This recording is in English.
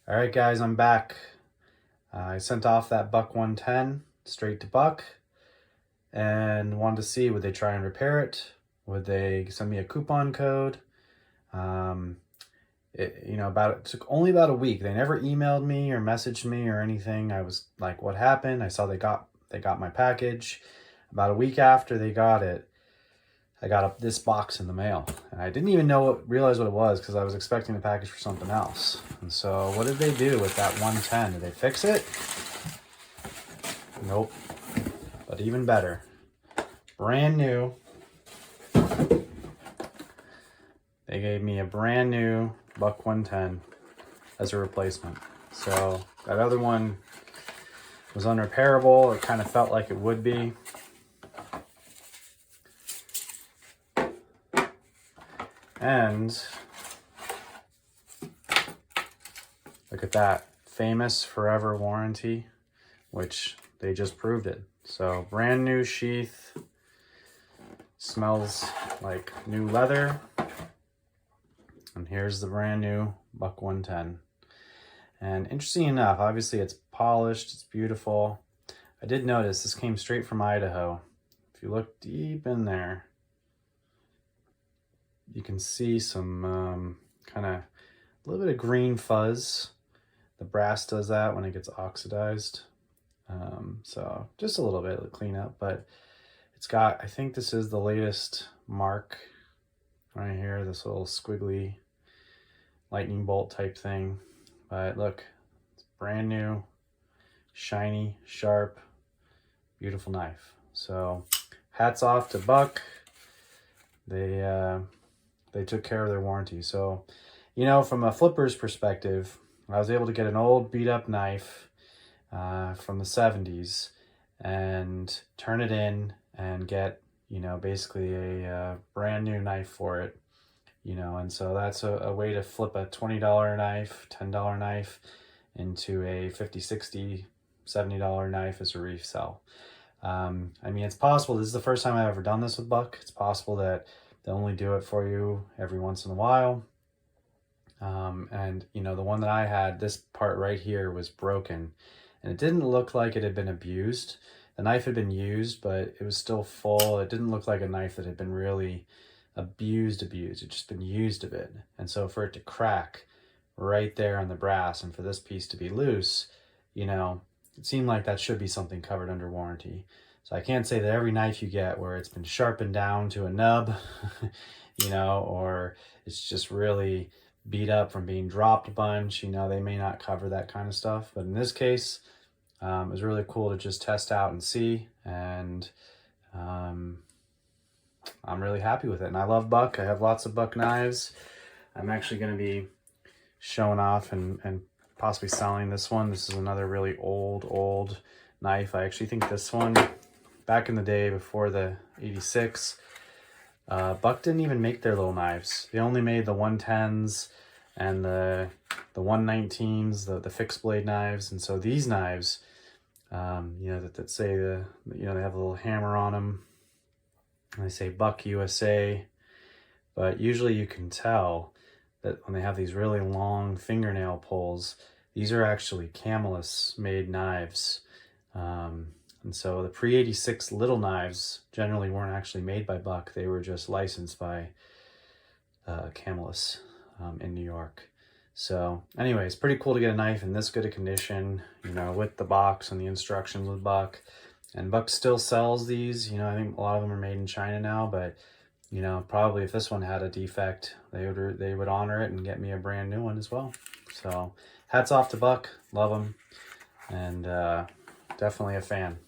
All right, guys, I'm back. I sent off that Buck 110 straight to Buck and wanted to see, would they try and repair it? Would they send me a coupon code? It took only about a week. They never emailed me or messaged me or anything. I was like, what happened? I saw they got my package. About a week after they got it, I got this box in the mail, and I didn't even realize what it was because I was expecting the package for something else. And so what did they do with that 110? Did they fix it? Nope. But even better, brand new. They gave me a brand new Buck 110 as a replacement. So that other one was unrepairable. It kind of felt like it would be. And look at that, famous forever warranty, which they just proved it. So brand new sheath, smells like new leather. And here's the brand new Buck 110. And interesting enough, obviously it's polished, it's beautiful. I did notice this came straight from Idaho. If you look deep in there, you can see some kind of a little bit of green fuzz. The brass does that when it gets oxidized. So just a little bit of cleanup, but it's got, I think this is the latest mark right here, this little squiggly lightning bolt type thing. But look, it's brand new, shiny, sharp, beautiful knife. So hats off to Buck. They took care of their warranty. So, from a flipper's perspective, I was able to get an old beat up knife from the 70s and turn it in and get, basically a brand new knife for it, and so that's a way to flip a $20 knife, $10 knife into a $50, $60, $70 knife as a resell. It's possible. This is the first time I've ever done this with Buck. It's possible that they only do it for you every once in a while. The one that I had, this part right here was broken, and it didn't look like it had been abused. The knife had been used, but it was still full. It didn't look like a knife that had been really abused. It just been used a bit. And so for it to crack right there on the brass and for this piece to be loose, it seemed like that should be something covered under warranty. So I can't say that every knife you get where it's been sharpened down to a nub, or it's just really beat up from being dropped a bunch, they may not cover that kind of stuff. But in this case, it was really cool to just test out and see. And I'm really happy with it. And I love Buck. I have lots of Buck knives. I'm actually going to be showing off and possibly selling this one. This is another really old knife. I actually think this one, back in the day before the 86, Buck didn't even make their little knives. They only made the 110s and the 119s, the fixed blade knives. And so these knives, that say they have a little hammer on them. And they say Buck USA, but usually you can tell that when they have these really long fingernail pulls, these are actually Camillus made knives. And so the pre-86 little knives generally weren't actually made by Buck. They were just licensed by Camillus in New York. So anyway, it's pretty cool to get a knife in this good a condition, with the box and the instructions with Buck. And Buck still sells these. I think a lot of them are made in China now, but probably if this one had a defect, they would honor it and get me a brand new one as well. So hats off to Buck. Love them. And definitely a fan.